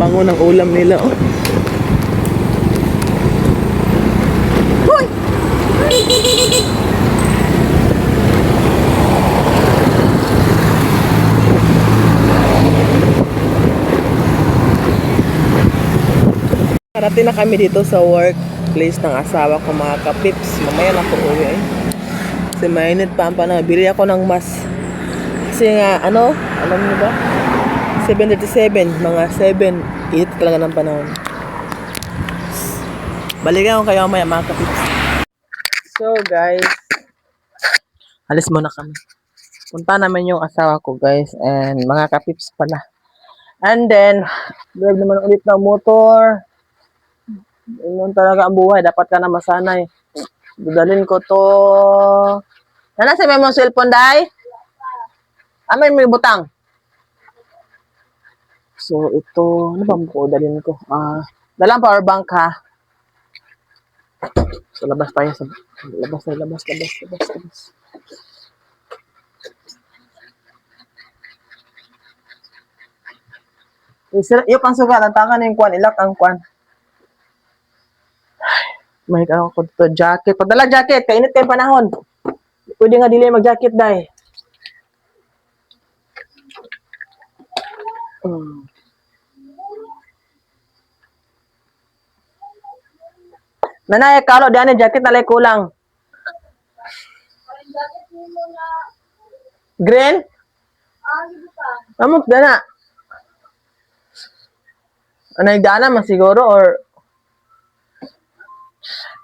Bango ng ulam nila, oh. Hoy! Parating na kami dito sa workplace ng asawa ko, mga kapips. Mamaya na ako uwi, eh. Kasi mainit pa ang panahon. Bili ako ng mas. Kasi nga, alam niyo ba? 7:37, mga 7. Init talaga ng panahon. Balikan ko kayo mamaya, mga kapips. So, guys. Alis muna kami. Punta namin yung asawa ko, guys. And mga kapips pala. And then, drive naman ulit ng motor. Yun talaga ang buhay. Dapat ka na masanay. Dadalhin ko to. Nana, sa may mong cellphone, day? May butang. So, ito, ano ba po dalhin ko? Dalang power bank, ha? So, labas tayo. Labas. Yung pang sugat, ang taka na yung kwan, ilak ang kwan. May ako dito, jacket. Pagdala jacket, kainit kayo panahon. Pwede nga dili mag-jacket, day. Nanay, kalo, diyan jacket na kulang. Green? Amok, dana. Anay dana man siguro or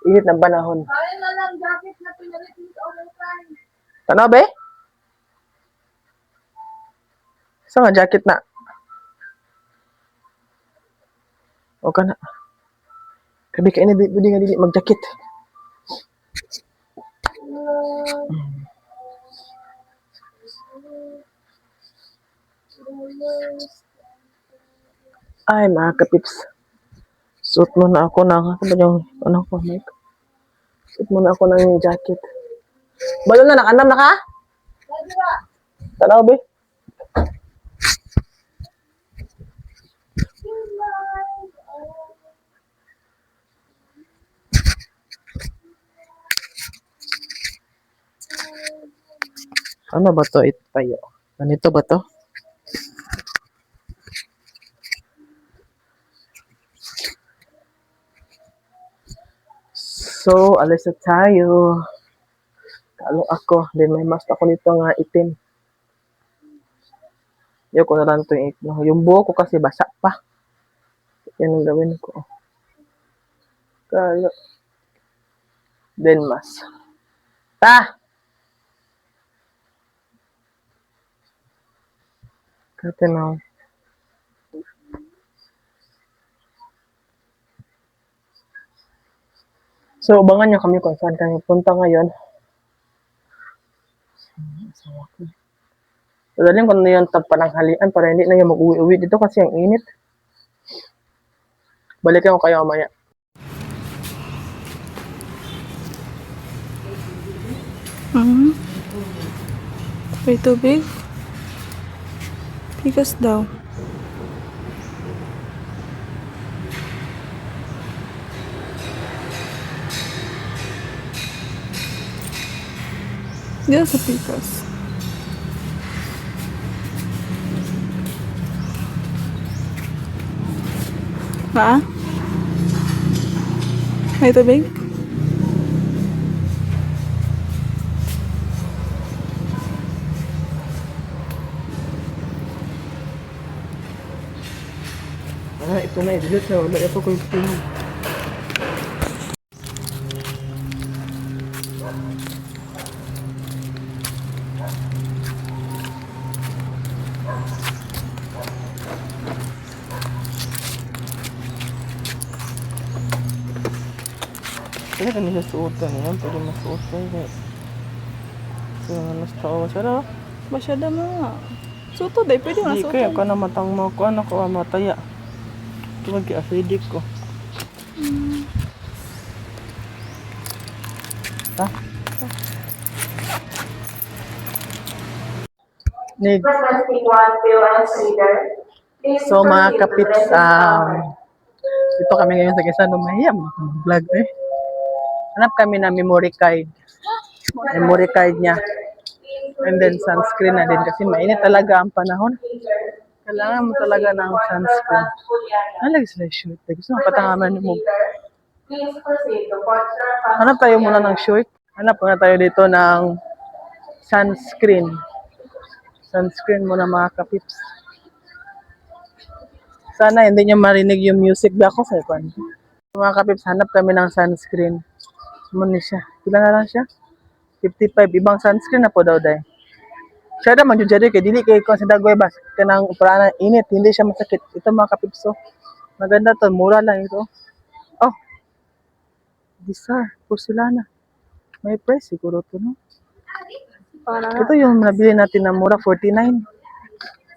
init ng panahon. Ayun na lang jacket na pinalit sa ulitan. Tanaw ba? Isa nga jacket na. O ka na. Kabi ka ini, pwede nga dili mag-jacket. Ay, mga kapips. Suot mo na ako ng, Mike? Suot mo na ako ng jacket. Balo na, nakandam na ka? Tanaw ba? Ano ba to? Ito tayo. Ganito ba to? So, alis na tayo. Kalo ako. Then may mask ako nito nga itim. Yung ko na lang ito yung buho ko kasi basa pa. Yan ang gawin ko. Kalo. Then mask. Kate na. So, abangan nyo kami kung saan kami punta ngayon. Dalhin ko na yung tagpananghalian para hindi na yung mag-uwi-uwi dito kasi ang init. Balikan ko kayo mamaya. May tubig? Pikas daw. Diyan sa pikas. Ha? May tubig? Ito na, i-delete na. Wala ito ko yung pinig. Kaya kanina suotan yan. Pwede masuotan yan. So, nastawa siya. Masyada mo nga. Suto day, pwede nga Hindi suto. kaya ka na matang mo ko. Anak ko, mataya. Ito mag-acidic ko. Ha? pa. Nig. So mga kapips, dito kami ngayon sa Quezon, mahiyam, vlog eh. Hanap kami ng memory card. Memory card niya. And then sunscreen na din kasi mainit talaga ang panahon. Kailangan mo talaga ng sunscreen. Ano lagi sila shoot? Gusto mo patangaman mo. Hanap tayo muna ng short. Hanap muna tayo dito ng sunscreen. Sunscreen muna mga kapips. Sana hindi niyo marinig yung music ba ako sa ipan. Mga kapips, hanap kami ng sunscreen. Muna siya. Kailan na lang siya? 55. Ibang sunscreen na po daw dahil. Siya na manjujari kay dili kay kung sa dagway ba kanang parang init, hindi siya masakit. Ito mga kapipso. Maganda to, mura lang ito. Oh. Disar, porcelana. May price siguro to, no? Ito yung nabili natin na mura, 49.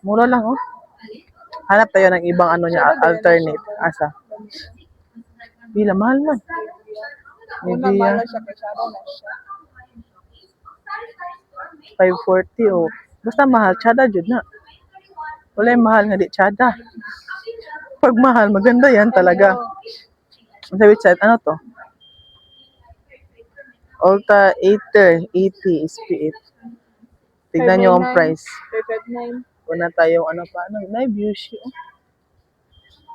Mura lang, oh. Hanap tayo ng ibang ano niya, alternate. Asa? Bila, mahal man. Maybe, 540 o. Basta mahal, tsada jud na. Wala yung mahal nga di tsada. Pag mahal, maganda yan talaga. Sa website, ano to? Ulta 80 SPF. Tignan nyo ang price. 559. Una tayong ano pa, ano, Beauty. Oh.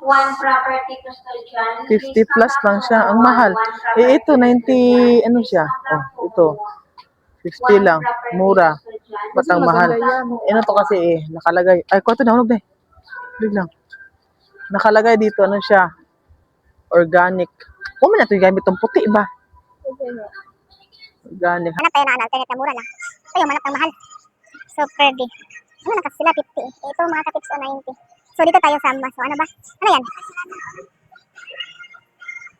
One property custodian. 50 plus lang siya. Ang mahal. Eh, ito, 90, ano siya? Oh, ito. 50 lang. Mura. Ba't ang mahal? Ano to kasi eh, nakalagay. Ay, kwato na, hulog na eh. Hulog lang. Nakalagay dito, ano siya? Organic. Kung man na ito gamit itong puti ba? Organic. Hanap tayo na alternate na mura lang. Ito yung manap ng mahal. So, pretty. Ano na kasi sila, 50. Ito mga katips o 90. So, dito tayo sa mas. So, ano ba? Ano yan?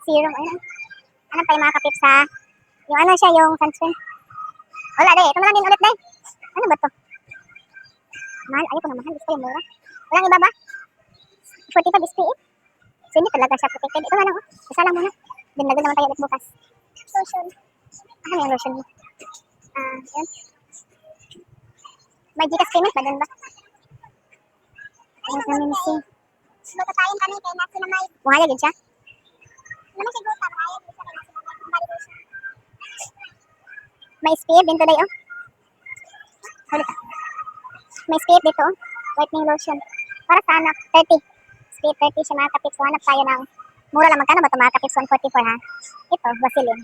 Serum. Ayun. Hanap tayo mga katips sa yung ano siya, yung sunscreen. Wala, day. Ito na lang din ulit, day. Ano ba to? Mahal. Ayoko na mahal. Gusto yung mura. Walang iba ba? 45 SPF. So, hindi talaga siya protected. Ito na lang, oh. Isa lang muna. Dinagod naman tayo ulit bukas. Lotion. Ano yung lotion mo? Yun. May Gcash payment ba doon ba? Ayun namin si. Magkatayin kami kay Natsu na may. Buhaya din siya? Naman siya gota. Buhaya din siya kay Natsu na may. May SPF din today, oh. Halika. May SPF dito, oh. Whitening lotion. Para sa anak, 30. SPF 30 siya mga kapips. So, hanap tayo ng mura lang. Magkano ba ito mga kapips? 144 ha? Ito, Vaseline.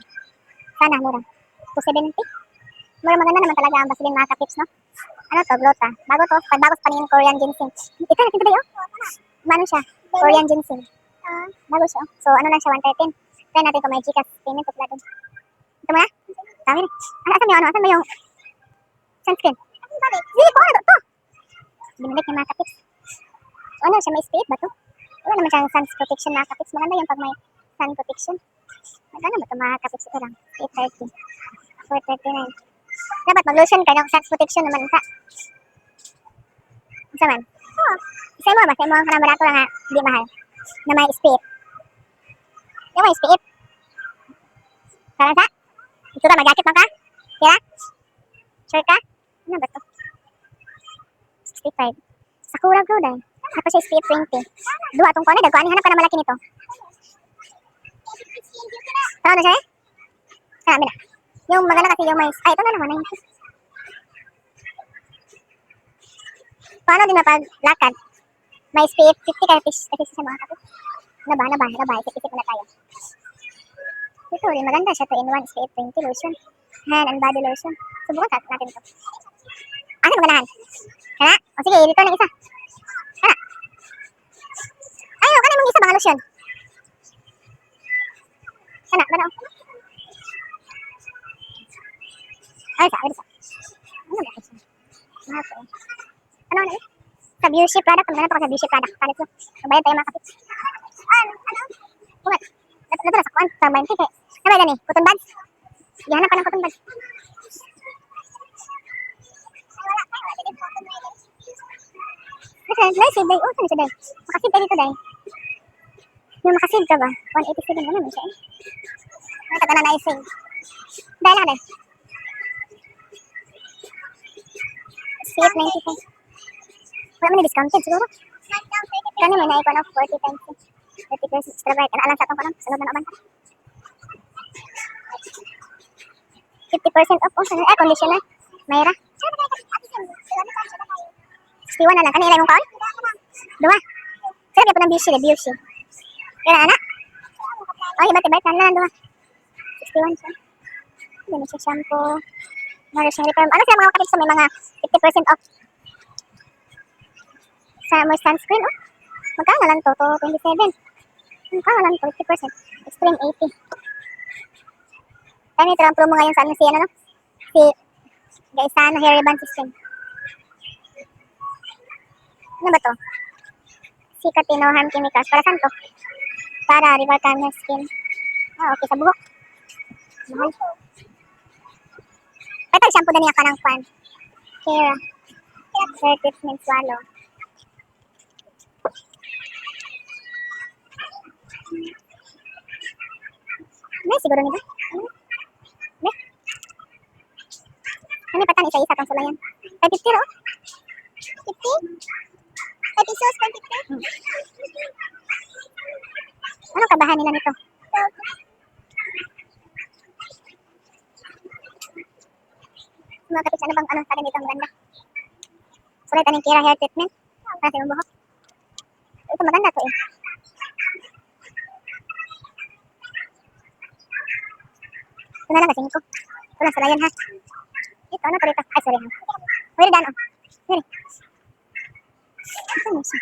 Sana, mura. 270. Mura maganda naman talaga ang Vaseline mga kapips, no? Ano to? Glota. Bago to. Bago sa paningin Korean ginseng. Ito natin today, oh. Mano siya? Korean ginseng. Bago siya, oh. So, ano lang siya? 113. Try natin kung may Gcash payment o platin. Ito mo na? Dami rin. Asan mo yung ano? Asan mo yung sunscreen? Hindi ko. Ano to? Binalik yung mga kapips. So, ano siya? May SPF ba to? Wala naman siyang sun protection mga kapips. Maganda yung pag may sun protection. Maganda ba ito mga kapips? Ito lang. 830. 439. Dapat mag-lotion ka ng sun protection naman ka. Isa man? Oo. Isa mo ba? Isa mo ang kanabarato lang ha. Hindi mahal. Na may SPF. Yung may SPF. Parang sa? Ito ka, mag-jacket lang ka? Kira? Sure ka? Ano ba ito? 65. Sakura Grow dahil. Tapos siya SPF 20. Dua itong kone. Dagkuhan. Hanap ka na malaki nito. Tawag na siya eh? Sabi na. Yung maganda kasi yung may... Ay, ito na naman. Paano din mapaglakad? May SPF 50 kaya fish sa mga kapit. Ano ba? Isip-isip na tayo. Ito rin. Maganda siya. 2-in-1 SPF 20 lotion. Hand and body lotion. Subukan natin ito. Ano maganahan? Kana? O sige, return ng isa. Kana? Ayaw, kana mong isa mga lotion. Kana, ba na? Ay, sa. Ano ba ito? Ano na eh? Sa Beauty product. Magana ito ka sa Beauty product. Palit mo. Magbayad tayo mga kapit. Ano? Bungat. Ito na sa kuwan. Sa mayin kay. Ano ba yan eh? Cotton buds? Ihanap ka ng cotton buds. Kasi, save day. Oh, saan siya day? Makasave tayo dito day. Yung makasave ka ba? 187 ano naman siya eh. Ano taga na na-save? Dahil na day. Sweet 95. Wala man discounted siguro. Kani may naipon of 40 times. 30% extra bright. Ano alam sa itong kanon? Sunod na naman. 50% off. Air conditioner. Mayra. 61 na lang. Kani ilay mong kaon? Dua. Sarap yung po ng BC. Kaya na, anak? Oh, ibat-ibat na lang. Dua. 61 siya. Hindi na siya shampoo. Nourishing repair. Ano sila mga kapit sa may mga 50% off? Sa may sunscreen, oh. Magkano lang to? 27. Magkano lang to? 50%. Extreme 80. Kaya ito lang promo ngayon sa ano si, ano no? Si Gaisano Hair Ribbon System. Ano ba to? Sikatino Harm Chemicals. Para saan to? Para River Calmer Skin. Ah, okay. Sa buhok. Mahal. Ito, shampoo na niya ka ng fan. Kera. Hair treatment swallow. Ano siguro nito? Ano? Ano patan isa-isa kang sulayan? 550 ro? 50? 5 pesos, 550? Anong kabahan nila nito? Mga kapits, ano bang ano sa ganito ang ganda? Sulit anong Kera hair treatment? Kasi yung buhok. Ito maganda to eh. Ito na lang kasing ko. Ito lang sulayan ha. Ito, ano to rito? Ay, sorry ha. Pwede daan oh. Pwede. Ito mo siya.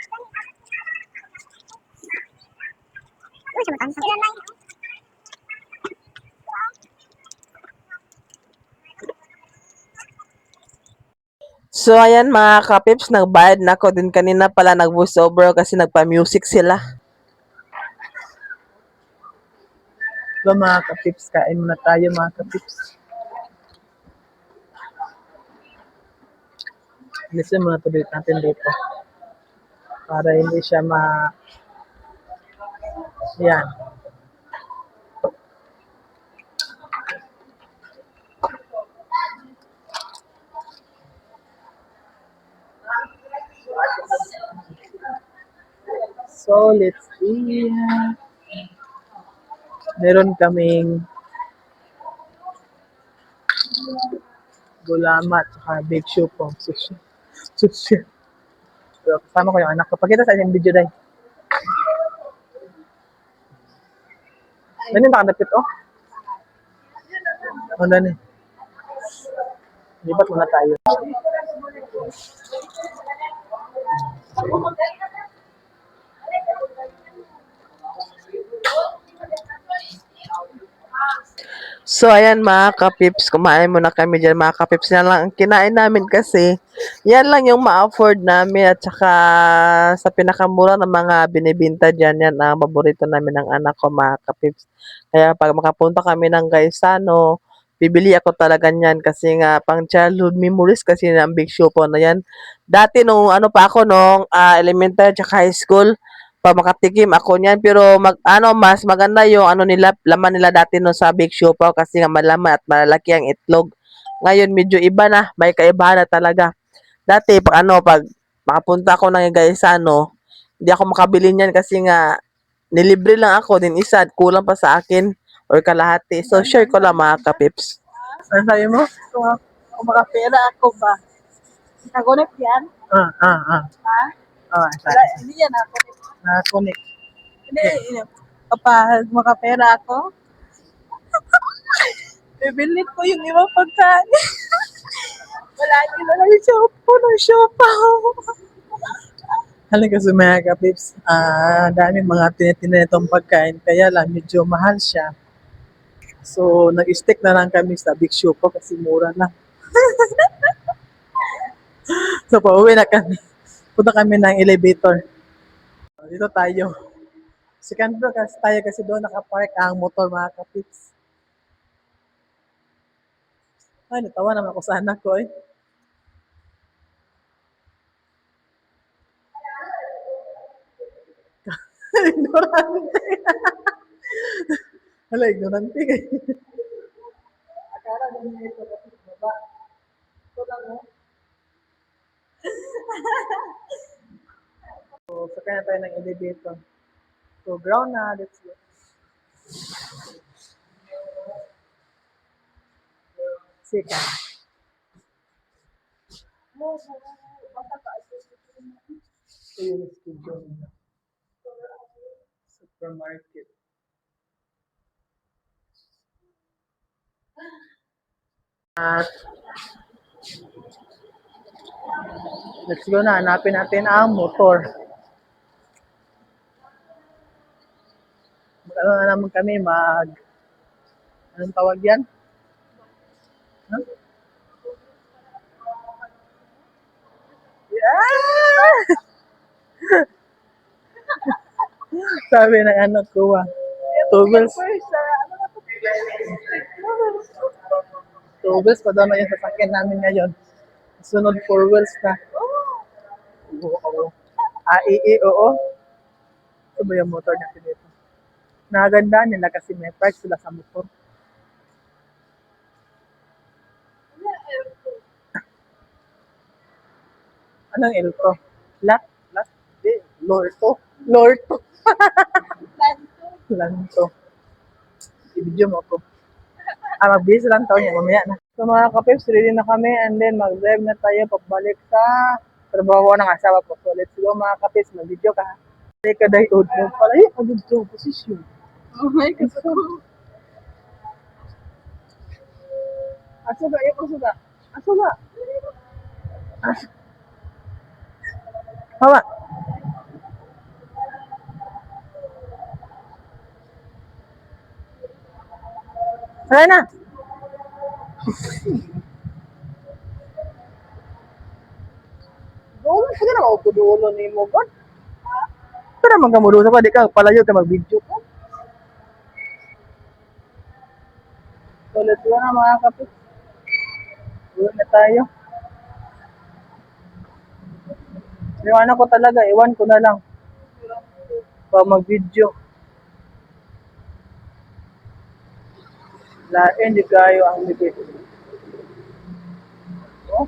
Uy, siya matangsa. So, ayan mga kapips, nagbayad na ako din kanina pala nag-voiceover kasi nagpa-music sila. So, mga kapips, kain muna tayo mga kapips. Listen muna tuloy natin dito. Para hindi siya Yan. So, let's see. Meron kaming gulama at saka big shoe po. Sushi. Sushi. So, kasama ko yung anak ko. Pakita sa inyong video dahil. Ganyan nakadapit oh. Ano na lipat muna tayo. So, ayan mga kapips, kumain muna kami dyan mga kapips. Yan lang ang kinain namin kasi yan lang yung ma-afford namin at saka sa pinakamura ng mga binibinta dyan, yan ang paborito namin ng anak ko mga kapips. Kaya pag makapunta kami ng Gaisano, bibili ako talaga niyan kasi nga pang childhood memories kasi ng Big Show po na yan. Dati nung ano pa ako nung elementary at high school, pa makatikim ako niyan pero mas maganda yung ano nila laman nila dati no sa Big Show pa kasi nga malaman at malalaki ang itlog. Ngayon medyo iba na, may kaibahan na talaga. Dati pag makapunta ako ng Gaisano, hindi ako makabili niyan kasi nga nilibre lang ako din isa at kulang pa sa akin or kalahati. So share ko lang mga kapips. Ano sabi mo? Kung makapera ako ba? Nagunit yan? Ha? Wala, hindi yan ako. Nakunik. Hindi, kapag makapera ako, bibili ko yung ibang pagkain. Wala na lang yung siopaw. Halika sa mga kapips, daming mga tinitinitong pagkain, kaya lang medyo mahal siya. So, nag-stick na lang kami sa Big Show po kasi mura na. So, pauwi na kami. Punta kami ng elevator. Dito tayo. Second floor kasi tayo kasi doon nakapark ang motor mga kapips. Ay, natawa naman ako sa anak ko eh. Ignorante. Hala, ignorante kayo. Akala nyo ito kasi baba. Ito lang oh. So, sakay na tayo ng elevator. So, ground na. Let's go. Sige. Ito yung schedule nila. Supermarket. At let's go na. Hanapin natin ang motor. Ano na naman kami anong tawag yan? Huh? Yeah! Sabi ng anak ko, two wheels. Two wheels pa daw na yung sasakyan namin ngayon. Sunod four wheels na. Oo. Oo. Ito ba yung motor natin dito? Nakaganda nila kasi may price sila sa motor. Anong Elto? Lat? Di. Lorto? Lorto. Lanto. I-video mo ko. Mag-busy lang taon niya. Mamaya na. So mga kapips, ready na kami and then mag-drive na tayo pabalik sa trabaho ng asawa ko. So let's go mga kapips, mag-video ka. Teka dahil mo pala yung pag-video posisyon. Oh my God. Asuga, yung asuga. Asuga. Hawa. Saka na. Doon, sige na ako dulo ni mo, God. Pero naman ka mo doon sa di ka palayo ka mag-video ko. So let's go na mga kapips. Uwi na tayo. Yung anak ko talaga, iwan ko na lang. Pa mag-video. Lain di kayo ang bibig. Oh?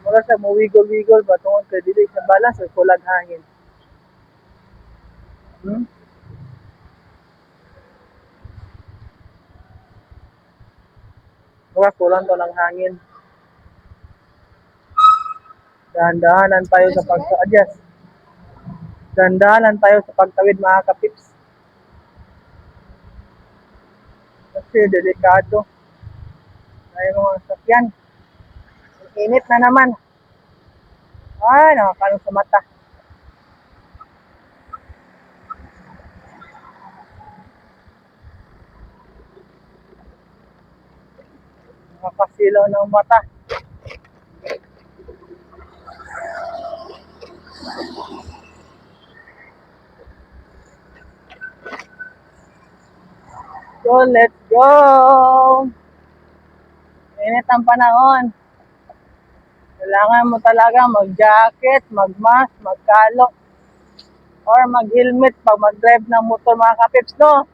Wala sa mo wiggle-wiggle ba tungkol kay dili sa balance o kulag hangin. Wala kulang to ng hangin. Dahan-dahanan tayo sa pag-adjust. Dahan-dahanan tayo sa pagtawid mga kapips. Kasi delikado. Ay mga sakyan. Init na naman. Ay, nakakalong sa mata. Nakakasilaw ng mata. So, let's go! Init ang panahon. Kailangan mo talaga mag-jacket, mag-mask, mag-kalo, or mag-helmet pag mag-drive ng motor mga kapips, no?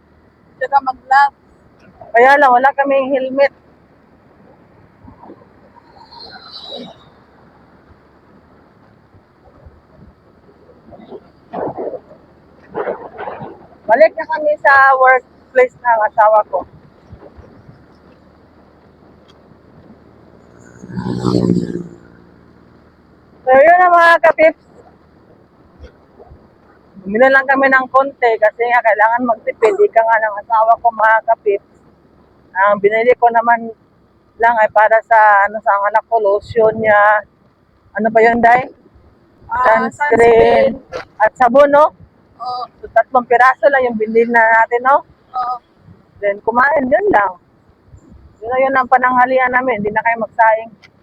Tsaka mag-love. Kaya lang, wala kaming helmet. Balik na kami sa workplace ng asawa ko. So, yun na mga kapips. Bumili lang kami ng konti kasi nga kailangan magtipid. Ika nga ng asawa ko mga kapips. Ang binili ko naman lang ay para sa ang anak ko, lotion niya. Ano pa yun, Day? Sunscreen. At sabon, no? Oo. So, 3 piraso lang yung binili na natin, no? Oo. Then, kumain, yun lang. Yun na yun ang pananghalian namin. Hindi na kayo magsaing.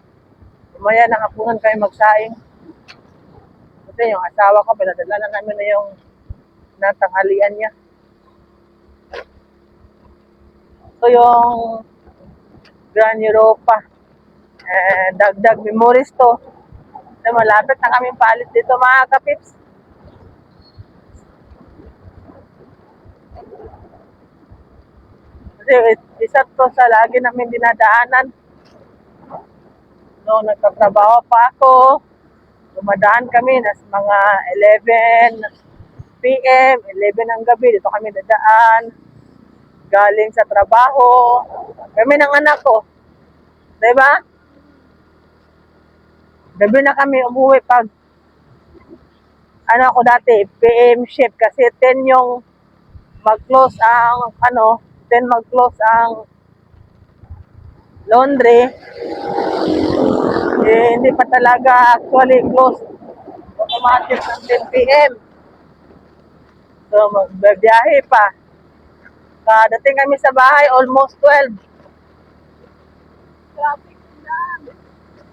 Umaya ng hapunan kayo magsaing. Kasi yung asawa ko, pinadala na namin na yung natanghalian niya. So, yung Grand Europa. Dagdag memories to. So, malapit na kami paalis dito mga kapips. Kasi isa to sa lagi namin dinadaanan. Noong nagtatrabaho pa ako, dumadaan kami nas mga 11 p.m., 11 ng gabi. Dito kami dadaan. Galing sa trabaho. Kami ng anak ko. Diba? Gabi na kami umuwi pag ano ako dati, PM shift kasi 10 yung mag-close ang 10 mag-close ang laundry. Eh, hindi pa talaga actually close automatic ng 10 p.m. So, magbibiyahe pa. Dating kami sa bahay, almost 12. Traffic na.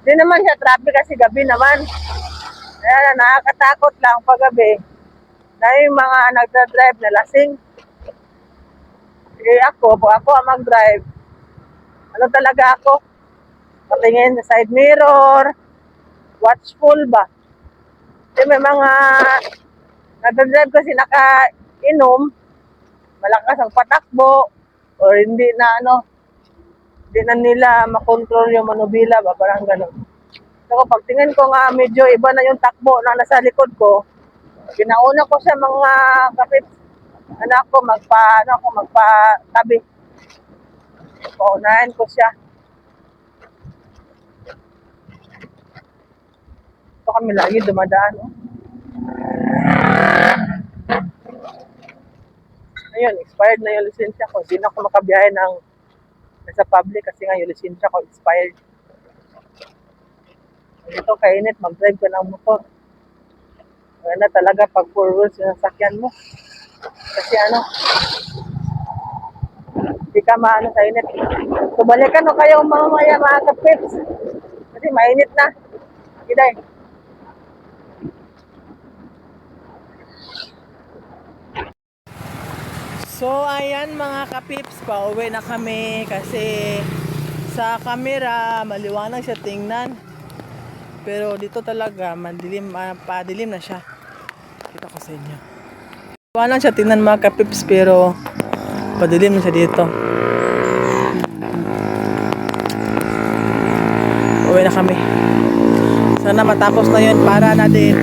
Hindi naman siya traffic kasi gabi naman. Kaya nakakatakot lang pag gabi na yung mga nagdadrive na lasing. Eh ako, pag ako ang mag-drive, ano talaga ako? Patingin sa side mirror, watchful ba? Kasi may mga nagdadrive kasi nakainom, malakas ang patakbo, or hindi na nila makontrol yung manubila ba, parang ganun. So, pag tingin ko nga medyo iba na yung takbo na nasa likod ko, ginauna ko sa mga kapit, magpatabi. Paunahin ko siya. Ito kami lagi dumadaan. Oh. Ayun, expired na yung lisensya ko. Hindi na ako makabiyahe sa public kasi nga yung lisensya ko expired. Ito kainit, mag-drive ka ng motor. Kaya na talaga pag 4 wheels yung sasakyan mo. Kasi hindi ka maano sa init. So balikan o kayo mamaya mga kapips. Kasi mainit na. Giday. So ayan mga kapips, pauwi na kami kasi sa camera maliwanag siya tingnan. Pero dito talaga madilim, padilim na siya. Kita ko sa inyo. Maliwanag siya tingnan mga kapips pero padilim na siya dito. Uwi na kami. Sana matapos na yun para na din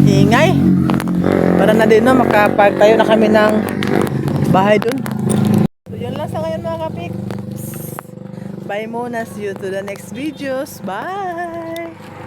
ingay. Para na din makapagtayo na kami ng bahay dun. So yun lang sa ngayon mga kapips. Bye muna. See you to the next videos. Bye!